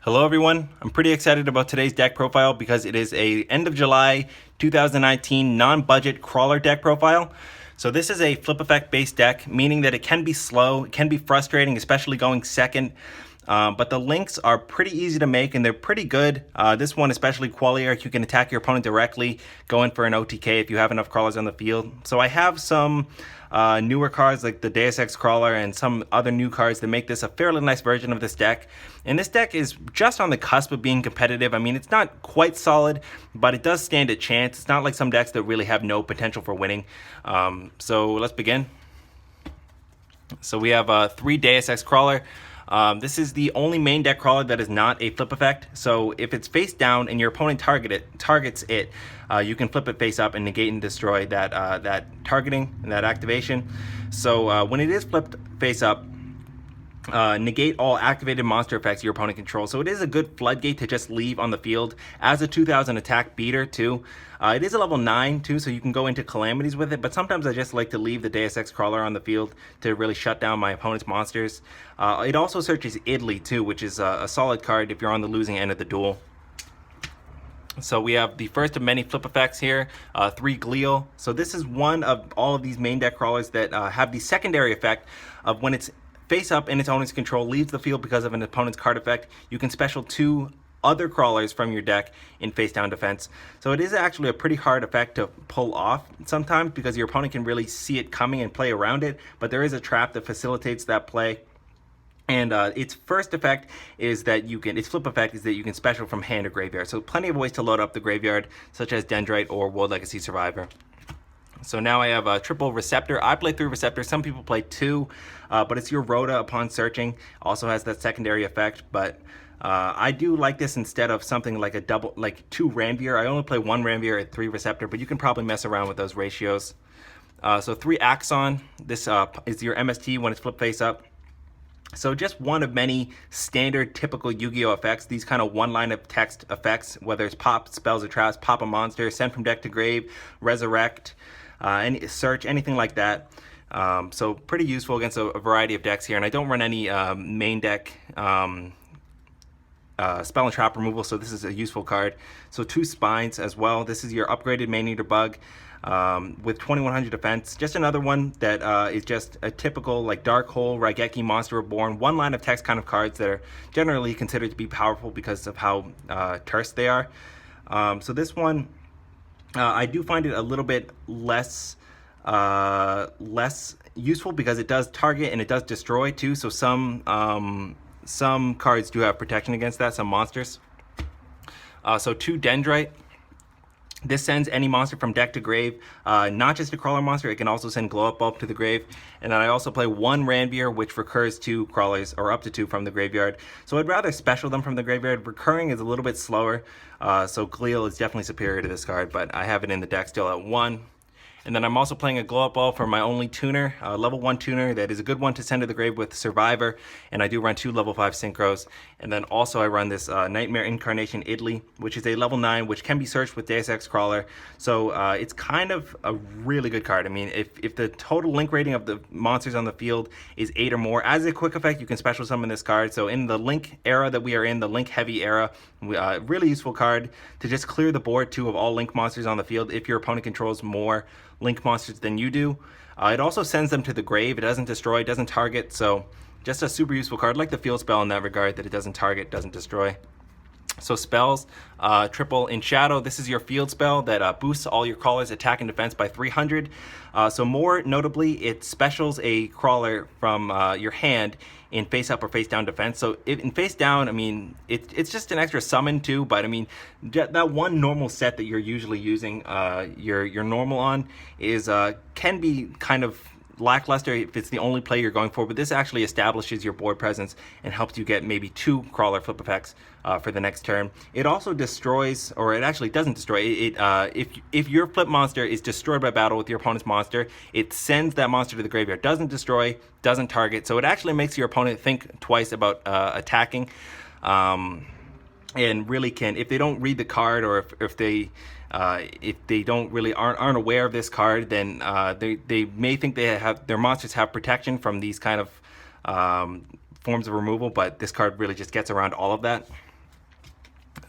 Hello everyone, I'm pretty excited about today's deck profile because it is a end of July 2019 non-budget Krawler deck profile. So this is a flip effect based deck, meaning that it can be slow, it can be frustrating, especially going second. But the links are pretty easy to make and they're pretty good. This one, especially Qualiarch, you can attack your opponent directly, go in for an OTK if you have enough crawlers on the field. So I have some newer cards like the Deus Ex Krawler and some other new cards that make this a fairly nice version of this deck. And this deck is just on the cusp of being competitive. I mean, it's not quite solid, but it does stand a chance. It's not like some decks that really have no potential for winning. So let's begin. So we have 3 Deus Ex Krawler. This is the only main deck crawler that is not a flip effect. So if it's face down and your opponent targets it, you can flip it face up and negate and destroy that targeting and that activation. So when it is flipped face up, negate all activated monster effects your opponent controls. So it is a good floodgate to just leave on the field as a 2000 attack beater too. It is a level 9 too, so you can go into calamities with it, but sometimes I just like to leave the Deus Ex Krawler on the field to really shut down my opponent's monsters. It also searches Idly too, which is a solid card if you're on the losing end of the duel. So we have the first of many flip effects here, 3 Glial. So this is one of all of these main deck crawlers that have the secondary effect of when it's face up in its opponent's control, leaves the field because of an opponent's card effect, you can special 2 other crawlers from your deck in face down defense. So it is actually a pretty hard effect to pull off sometimes because your opponent can really see it coming and play around it, but there is a trap that facilitates that play. And its first effect is that its flip effect is that you can special from hand or graveyard. So plenty of ways to load up the graveyard, such as Dendrite or World Legacy Survivor. So now I have a triple Receptor. I play 3 Receptor. Some people play 2, but it's your Rhoda upon searching. Also has that secondary effect, but I do like this instead of something like a double, like 2 Ranvier. I only play 1 Ranvier at 3 Receptor, but you can probably mess around with those ratios. So 3 Axon. This is your MST when it's flip face up. So just one of many standard typical Yu-Gi-Oh effects, these kind of one line of text effects, whether it's pop spells or traps, pop a monster, send from deck to grave, resurrect, any search, anything like that. So pretty useful against a variety of decks here. And I don't run any main deck spell and trap removal, so this is a useful card. So 2 Spines as well. This is your upgraded Maneater Bug with 2100 defense. Just another one that is just a typical like Dark Hole, Raigeki, Monster Reborn, one line of text kind of cards that are generally considered to be powerful because of how terse they are. So this one, I do find it a little bit less useful because it does target and it does destroy too. So some cards do have protection against that, some monsters. So 2 Dendrite. This sends any monster from deck to grave, not just a crawler monster, it can also send Glow Up Bulb to the grave. And then I also play 1 Ranvier, which recurs 2 crawlers, or up to 2 from the graveyard. So I'd rather special them from the graveyard. Recurring is a little bit slower, so Glial is definitely superior to this card, but I have it in the deck still at 1. And then I'm also playing a Glow Up Ball for my only tuner, level 1 tuner that is a good one to send to the grave with Survivor. And I do run 2 level 5 Synchros. And then also I run this Nightmare Incarnation Idly, which is a level 9, which can be searched with Deus Ex Krawler. So it's kind of a really good card. I mean, if the total link rating of the monsters on the field is 8 or more, as a quick effect, you can special summon this card. So in the link era that we are in, the link heavy era, really useful card to just clear the board too of all link monsters on the field if your opponent controls more link monsters than you do. It also sends them to the grave. It doesn't destroy, it doesn't target, so just a super useful card, like the field spell in that regard, that it doesn't target, doesn't destroy. So spells, triple in Shadow. This is your field spell that boosts all your crawlers attack and defense by 300. So more notably, it specials a crawler from your hand in face up or face down defense. So in face down, I mean, it's just an extra summon too, but I mean, that one normal set that you're usually using your normal on is can be kind of lackluster if it's the only play you're going for, but this actually establishes your board presence and helps you get maybe 2 crawler flip effects for the next turn. It also destroys, or it actually doesn't destroy, if your flip monster is destroyed by battle with your opponent's monster, it sends that monster to the graveyard. Doesn't destroy, doesn't target, so it actually makes your opponent think twice about attacking. And really can, if they don't read the card, or if they don't really aren't aware of this card, then they may think their monsters have protection from these kind of forms of removal, but this card really just gets around all of that.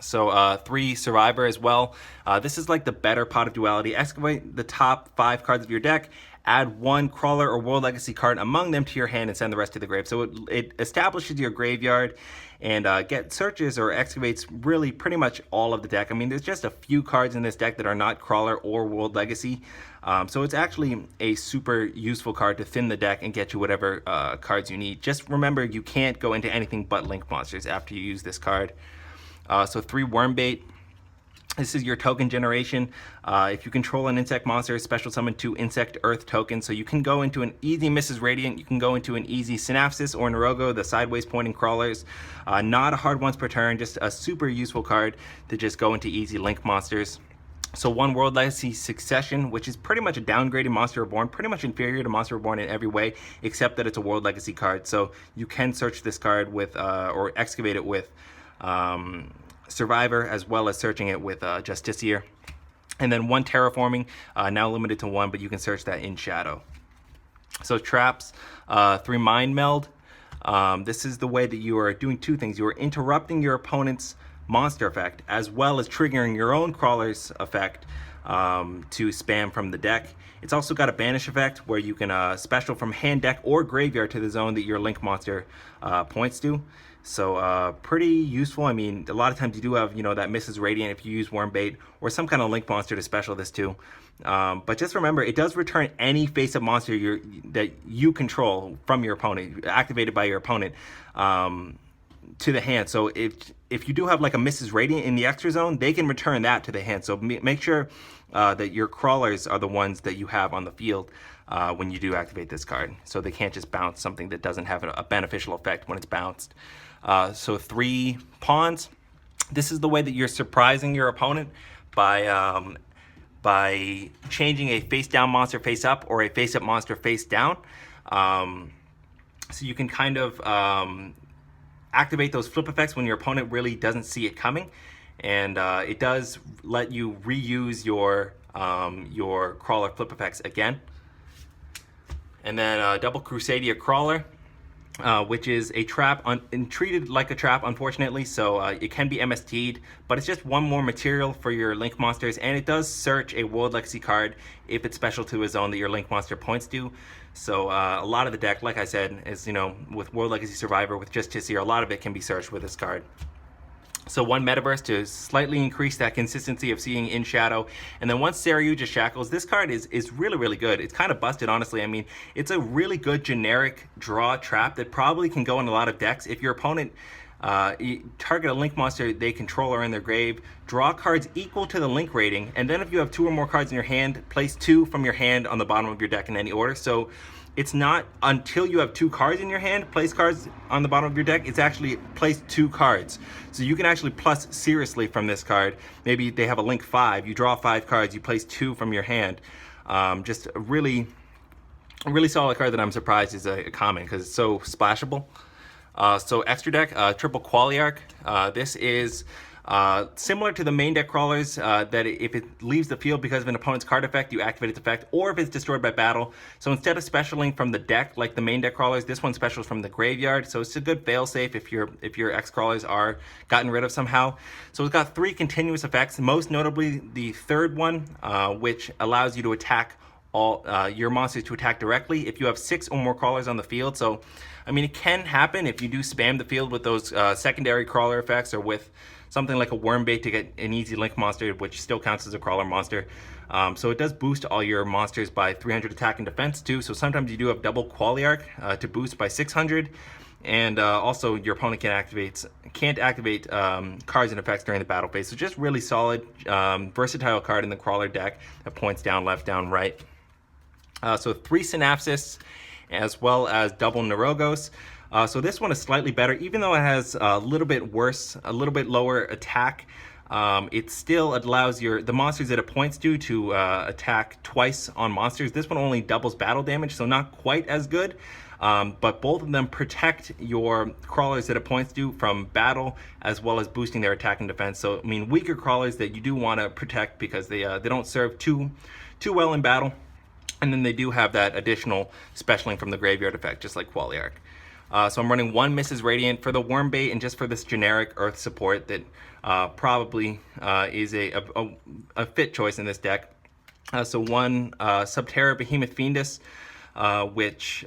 So 3 Survivor as well. This is like the better Pot of Duality. Excavate the top 5 cards of your deck, add 1 Krawler or World Legacy card among them to your hand and send the rest to the grave. So it establishes your graveyard and searches or excavates really pretty much all of the deck. I mean, there's just a few cards in this deck that are not Krawler or World Legacy. So it's actually a super useful card to thin the deck and get you whatever cards you need. Just remember, you can't go into anything but Link monsters after you use this card. So 3 Wormbait. This is your token generation. If you control an insect monster, special summon 2 insect earth tokens. So you can go into an easy Mrs. Radiant, you can go into an easy Synapsis or Narogo, the sideways pointing crawlers. Not a hard once per turn, just a super useful card to just go into easy Link monsters. So 1 World Legacy Succession, which is pretty much a downgraded Monster Reborn, pretty much inferior to Monster Reborn in every way, except that it's a World Legacy card. So you can search this card with, or excavate it with, Survivor, as well as searching it with Justiciar. And then 1 Terraforming, now limited to 1, but you can search that in Shadow. So traps, 3 Mind Meld. This is the way that you are doing 2 things. You are interrupting your opponent's monster effect, as well as triggering your own Crawler's effect to spam from the deck. It's also got a banish effect where you can special from hand, deck, or graveyard to the zone that your Link monster points to. So pretty useful. I mean, a lot of times you do have, that Mrs. Radiant if you use Wormbait or some kind of Link monster to special this too. But just remember, it does return any face-up monster that you control from your opponent, activated by your opponent, to the hand. So if you do have like a Mrs. Radiant in the extra zone, they can return that to the hand. So make sure that your Crawlers are the ones that you have on the field when you do activate this card. So they can't just bounce something that doesn't have a beneficial effect when it's bounced. So 3 Pawns. This is the way that you're surprising your opponent by changing a face-down monster face-up or a face-up monster face-down. So you can kind of activate those flip effects when your opponent really doesn't see it coming, and it does let you reuse your Krawler flip effects again. And then double Crusadia Krawler, which is a trap and treated like a trap, unfortunately. So it can be MST'd, but it's just 1 more material for your Link monsters, and it does search a World Legacy card if it's special to a zone that your Link monster points to. So a lot of the deck, like I said, is, with World Legacy Survivor, with Justiciar, a lot of it can be searched with this card. So 1 Metaverse to slightly increase that consistency of seeing in Shadow. And then 1 Saryuja Shackles. This card is really, really good. It's kind of busted, honestly. I mean, it's a really good generic draw trap that probably can go in a lot of decks. If your opponent target a Link monster they control or in their grave, draw cards equal to the Link rating, and then if you have 2 or more cards in your hand, place 2 from your hand on the bottom of your deck in any order. So it's not until you have 2 cards in your hand, place cards on the bottom of your deck. It's actually place 2 cards. So you can actually plus seriously from this card. Maybe they have a Link 5, you draw 5 cards, you place 2 from your hand. Just a really solid card that I'm surprised is a common because it's so splashable. So extra deck, triple Qualiarch. This is similar to the main deck Crawlers, that if it leaves the field because of an opponent's card effect, you activate its effect, or if it's destroyed by battle. So instead of specialing from the deck like the main deck Crawlers, this one specials from the graveyard. So it's a good failsafe if your X Crawlers are gotten rid of somehow. So it's got 3 continuous effects, most notably the 3rd one, which allows you to attack all your monsters to attack directly if you have 6 or more Crawlers on the field. So I mean, it can happen if you do spam the field with those secondary Krawler effects, or with something like a Wormbait to get an easy Link monster, which still counts as a Krawler monster. So it does boost all your monsters by 300 attack and defense too. So sometimes you do have double Qualiarch to boost by 600. And also your opponent can't activate cards and effects during the battle phase. So just really solid, versatile card in the Krawler deck that points down, left, down, right. So 3 Synapsis, as well as double Narogos. So this one is slightly better, even though it has a little bit worse, a little bit lower attack. It still allows the monsters that it points to attack twice on monsters. This one only doubles battle damage, so not quite as good. But both of them protect your Crawlers that it points to from battle, as well as boosting their attack and defense. So I mean, weaker Crawlers that you do want to protect because they don't serve too well in battle. And then they do have that additional specialing from the graveyard effect, just like Qualiarch. So I'm running 1 Mrs. Radiant for the worm bait and just for this generic earth support that probably is a fit choice in this deck. So 1 Subterra Behemoth Fiendus, which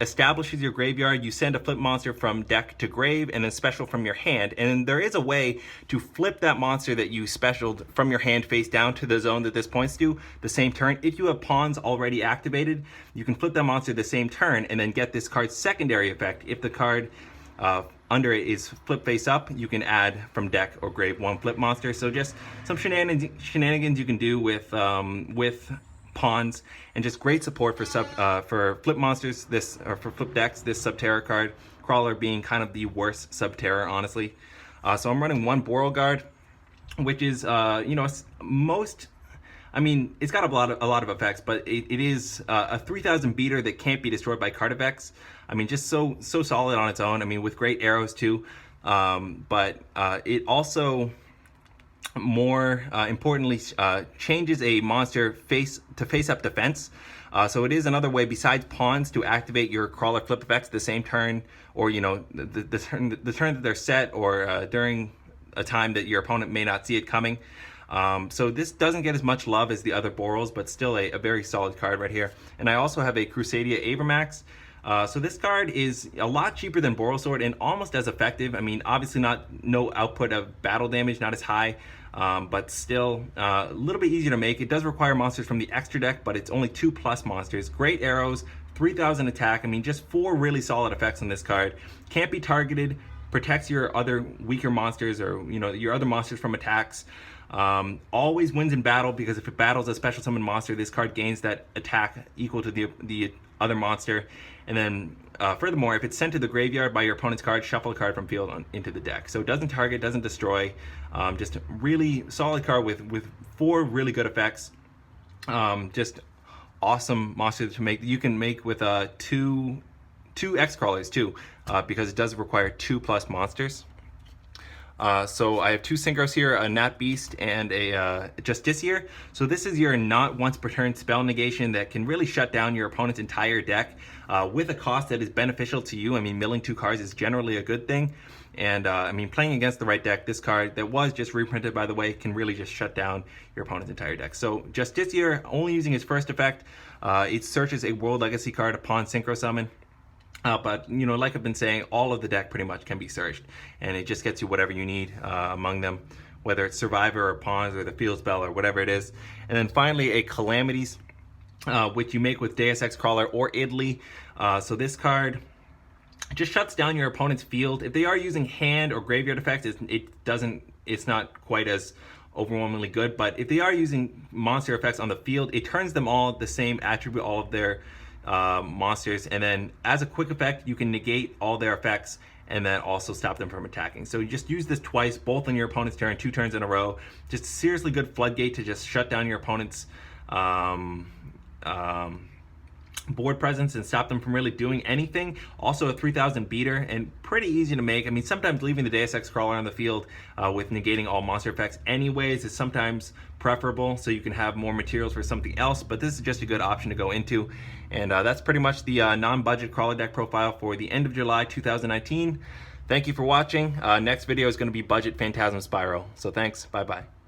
establishes your graveyard. You send a flip monster from deck to grave and then special from your hand. And there is a way to flip that monster that you specialed from your hand face down to the zone that this points to the same turn. If you have pawns already activated, you can flip that monster the same turn and then get this card's secondary effect. If the card under it is flip face up, you can add from deck or grave 1 flip monster. So just some shenanigans you can do with pawns, and just great support for flip monsters, for flip decks, this Subterra card. Krawler being kind of the worst Subterra, honestly. So I'm running 1 Beauregard, which is it's got a lot of effects, but it is a 3000 beater that can't be destroyed by card effects. Just so solid on its own. With great arrows too, but it also, more importantly, changes a monster face up defense. So it is another way besides pawns to activate your Krawler flip effects the same turn, or the turn that they're set, or during a time that your opponent may not see it coming. So this doesn't get as much love as the other Borals, but still a very solid card right here. And I also have a Crusadia Avermax. So this card is a lot cheaper than Borosword and almost as effective. Obviously no output of battle damage, not as high, but still a little bit easier to make. It does require monsters from the extra deck, but it's only 2+ monsters. Great arrows, 3000 attack. Just 4 really solid effects on this card. Can't be targeted, protects your other weaker monsters, or your other monsters from attacks. Always wins in battle, because if it battles a special summon monster, this card gains that attack equal to the other monster. And then furthermore, if it's sent to the graveyard by your opponent's card, shuffle a card from field into the deck. So it doesn't target, doesn't destroy. Just a really solid card with 4 really good effects. Just awesome monsters to make. You can make with 2 X Crawlers too, because it does require 2+ monsters. So I have 2 Synchros here, a Nat Beast and a Justiciar. So this is your not once per turn spell negation that can really shut down your opponent's entire deck with a cost that is beneficial to you. Milling 2 cards is generally a good thing. And playing against the right deck, this card that was just reprinted, by the way, can really just shut down your opponent's entire deck. So Justiciar, only using his first effect, it searches a World Legacy card upon Synchro Summon. But like I've been saying, all of the deck pretty much can be searched, and it just gets you whatever you need among them, whether it's Survivor or Pawns or the Field Spell or whatever it is. And then finally, a Calamities, which you make with Deus Ex Krawler or Idly. So this card just shuts down your opponent's field. If they are using hand or graveyard effects, it's not quite as overwhelmingly good. But if they are using monster effects on the field, it turns them all the same attribute, all of their monsters, and then as a quick effect you can negate all their effects and then also stop them from attacking. So you just use this twice, both on your opponent's turn, 2 turns in a row. Just a seriously good floodgate to just shut down your opponent's board presence and stop them from really doing anything. Also a 3000 beater and pretty easy to make. Sometimes leaving the Deus Ex Krawler on the field with negating all monster effects anyways is sometimes preferable, so you can have more materials for something else, but this is just a good option to go into. And that's pretty much the non-budget Krawler deck profile for the end of July 2019. Thank you for watching. Next video is going to be Budget Phantasm Spiral. So thanks, bye-bye.